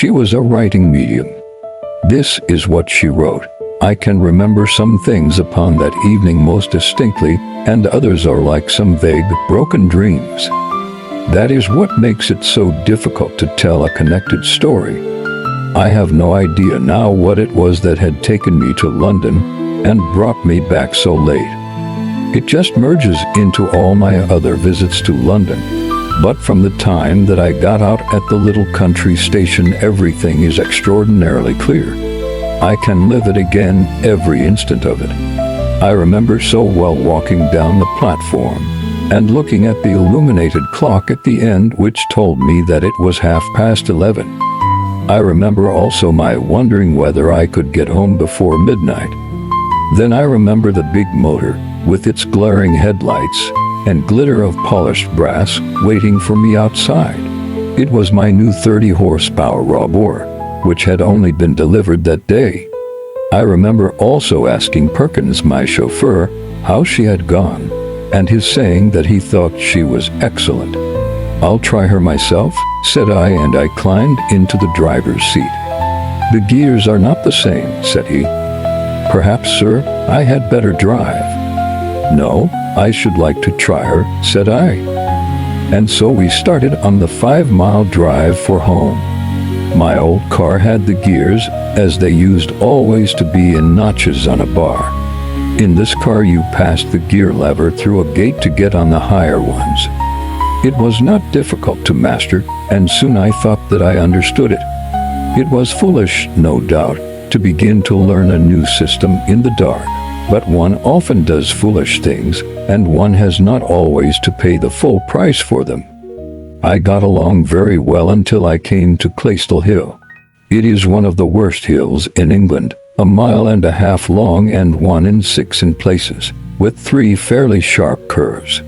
She was a writing medium. This is what she wrote. I can remember some things upon that evening most distinctly, and others are like some vague, broken dreams. That is what makes it so difficult to tell a connected story. I have no idea now what it was that had taken me to London and brought me back so late. It just merges into all my other visits to London. But from the time that I got out at the little country station, everything is extraordinarily clear. I can live it again every instant of it. I remember so well walking down the platform and looking at the illuminated clock at the end, which told me that it was 11:30. I remember also my wondering whether I could get home before midnight. Then I remember the big motor with its glaring headlights and glitter of polished brass waiting for me outside. It was my new 30-horsepower raw bore, which had only been delivered that day. I remember also asking Perkins, my chauffeur, how she had gone, and his saying that he thought she was excellent. "I'll try her myself," said I, and I climbed into the driver's seat. "The gears are not the same," said he. "Perhaps, sir, I had better drive." "No, I should like to try her," said I. And so we started on the 5-mile drive for home. My old car had the gears, as they used always to be, in notches on a bar. In this car you passed the gear lever through a gate to get on the higher ones. It was not difficult to master, and soon I thought that I understood it. It was foolish, no doubt, to begin to learn a new system in the dark, but one often does foolish things, and one has not always to pay the full price for them. I got along very well until I came to Claystle Hill. It is one of the worst hills in England, 1.5 miles long and 1 in places, with 3 fairly sharp curves.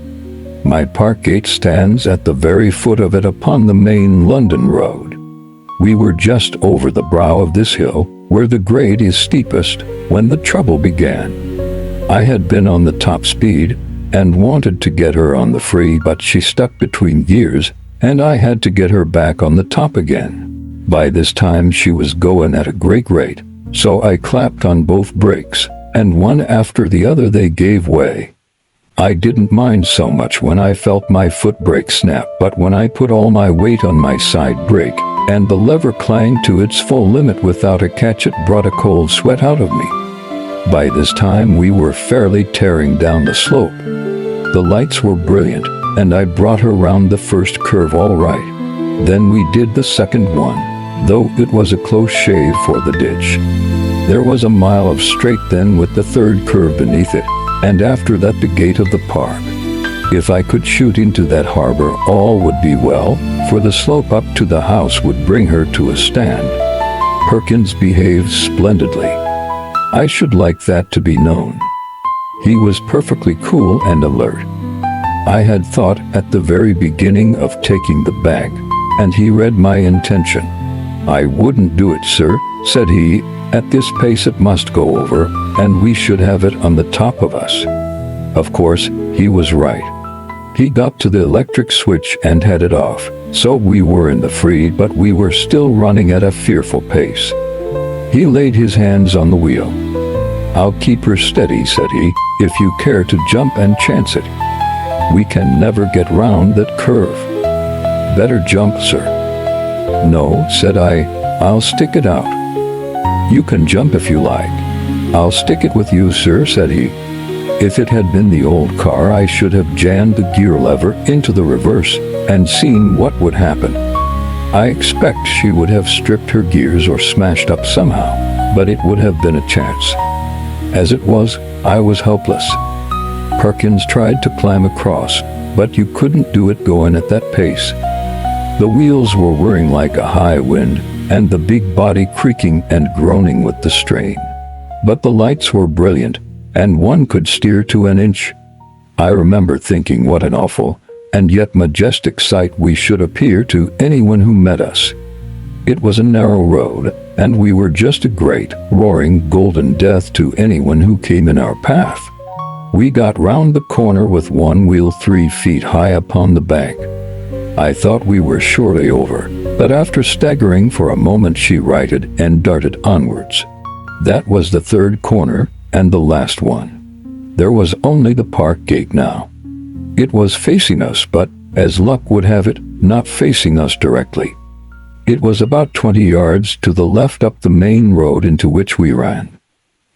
My park gate stands at the very foot of it upon the main London road. We were just over the brow of this hill, where the grade is steepest, when the trouble began. I had been on the top speed and wanted to get her on the free, but she stuck between gears, and I had to get her back on the top again. By this time she was going at a great rate, so I clapped on both brakes, and one after the other they gave way. I didn't mind so much when I felt my foot brake snap, but when I put all my weight on my side brake, and the lever clanged to its full limit without a catch, it brought a cold sweat out of me. By this time we were fairly tearing down the slope. The lights were brilliant, and I brought her round the first curve all right. Then we did the second one, though it was a close shave for the ditch. There was 1 mile of straight then, with the third curve beneath it, and after that the gate of the park. If I could shoot into that harbor, all would be well, for the slope up to the house would bring her to a stand. Perkins behaved splendidly. I should like that to be known. He was perfectly cool and alert. I had thought at the very beginning of taking the bag, and he read my intention. "I wouldn't do it, sir," said he. "At this pace it must go over, and we should have it on the top of us." Of course, he was right. He got to the electric switch and had it off, so we were in the free, but we were still running at a fearful pace. He laid his hands on the wheel. "I'll keep her steady," said he, "if you care to jump and chance it. We can never get round that curve." "Better jump, sir." "No," said I, "I'll stick it out." "You can jump if you like." "I'll stick it with you, sir," said he. If it had been the old car, I should have jammed the gear lever into the reverse and seen what would happen. I expect she would have stripped her gears or smashed up somehow, but it would have been a chance. As it was, I was helpless. Perkins tried to climb across, but you couldn't do it going at that pace. The wheels were whirring like a high wind, and the big body creaking and groaning with the strain. But the lights were brilliant, and one could steer to an inch. I remember thinking what an awful and yet majestic sight we should appear to anyone who met us. It was a narrow road, and we were just a great, roaring, golden death to anyone who came in our path. We got round the corner with one wheel 3 feet high upon the bank. I thought we were surely over, but after staggering for a moment she righted and darted onwards. That was the third corner, and the last one. There was only the park gate now. It was facing us, but, as luck would have it, not facing us directly. It was about 20 yards to the left up the main road into which we ran.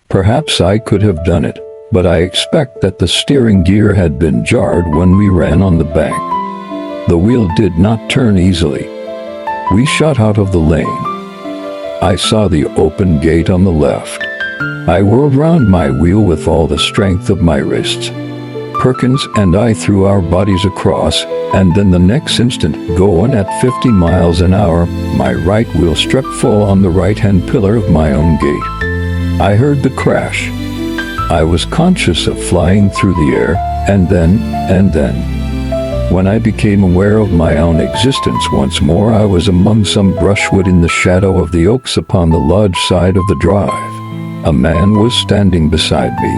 Perhaps I could have done it, but I expect that the steering gear had been jarred when we ran on the bank. The wheel did not turn easily. We shot out of the lane. I saw the open gate on the left. I whirled round my wheel with all the strength of my wrists. Perkins and I threw our bodies across, and then the next instant, going at 50 miles an hour, my right wheel struck full on the right-hand pillar of my own gate. I heard the crash. I was conscious of flying through the air, and then, when I became aware of my own existence once more, I was among some brushwood in the shadow of the oaks upon the lodge side of the drive. A man was standing beside me.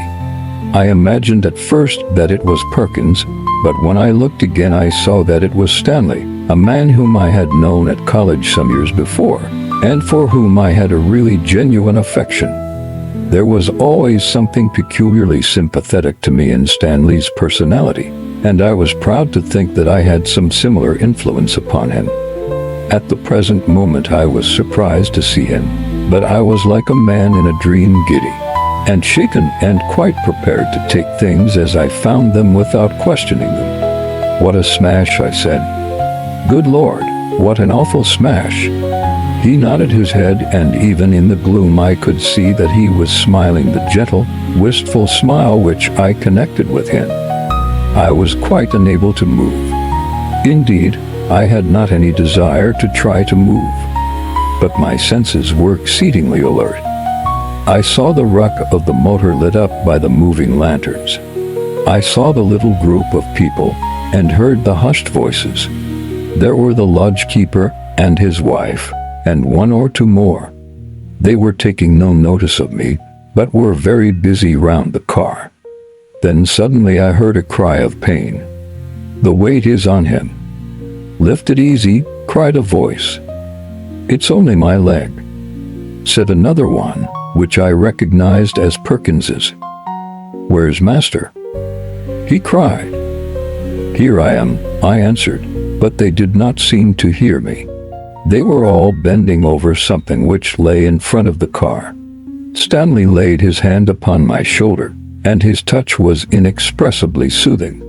I imagined at first that it was Perkins, but when I looked again I saw that it was Stanley, a man whom I had known at college some years before, and for whom I had a really genuine affection. There was always something peculiarly sympathetic to me in Stanley's personality, and I was proud to think that I had some similar influence upon him. At the present moment I was surprised to see him, but I was like a man in a dream, giddy and shaken and quite prepared to take things as I found them without questioning them. "What a smash," I said. "Good Lord, what an awful smash." He nodded his head, and even in the gloom I could see that he was smiling the gentle, wistful smile which I connected with him. I was quite unable to move. Indeed, I had not any desire to try to move. But my senses were exceedingly alert. I saw the ruck of the motor lit up by the moving lanterns. I saw the little group of people and heard the hushed voices. There were the lodge keeper and his wife, and one or two more. They were taking no notice of me, but were very busy round the car. Then suddenly I heard a cry of pain. "The weight is on him." "Lift it easy," cried a voice. "It's only my leg," said another one, which I recognized as Perkins's. "Where's Master?" he cried. "Here I am," I answered, but they did not seem to hear me. They were all bending over something which lay in front of the car. Stanley laid his hand upon my shoulder, and his touch was inexpressibly soothing.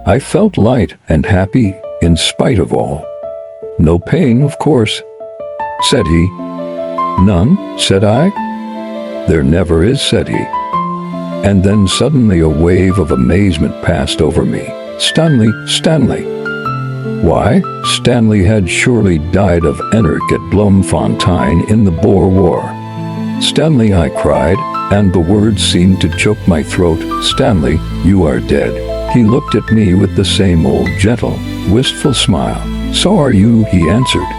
I felt light and happy in spite of all. "No pain, of course," said he. "None," said I. "There never is," said he. And then suddenly a wave of amazement passed over me. "Stanley, Stanley!" Why, Stanley had surely died of enteric at Bloemfontein in the Boer War. "Stanley," I cried, and the words seemed to choke my throat. "Stanley, you are dead." He looked at me with the same old gentle, wistful smile. "So are you," he answered.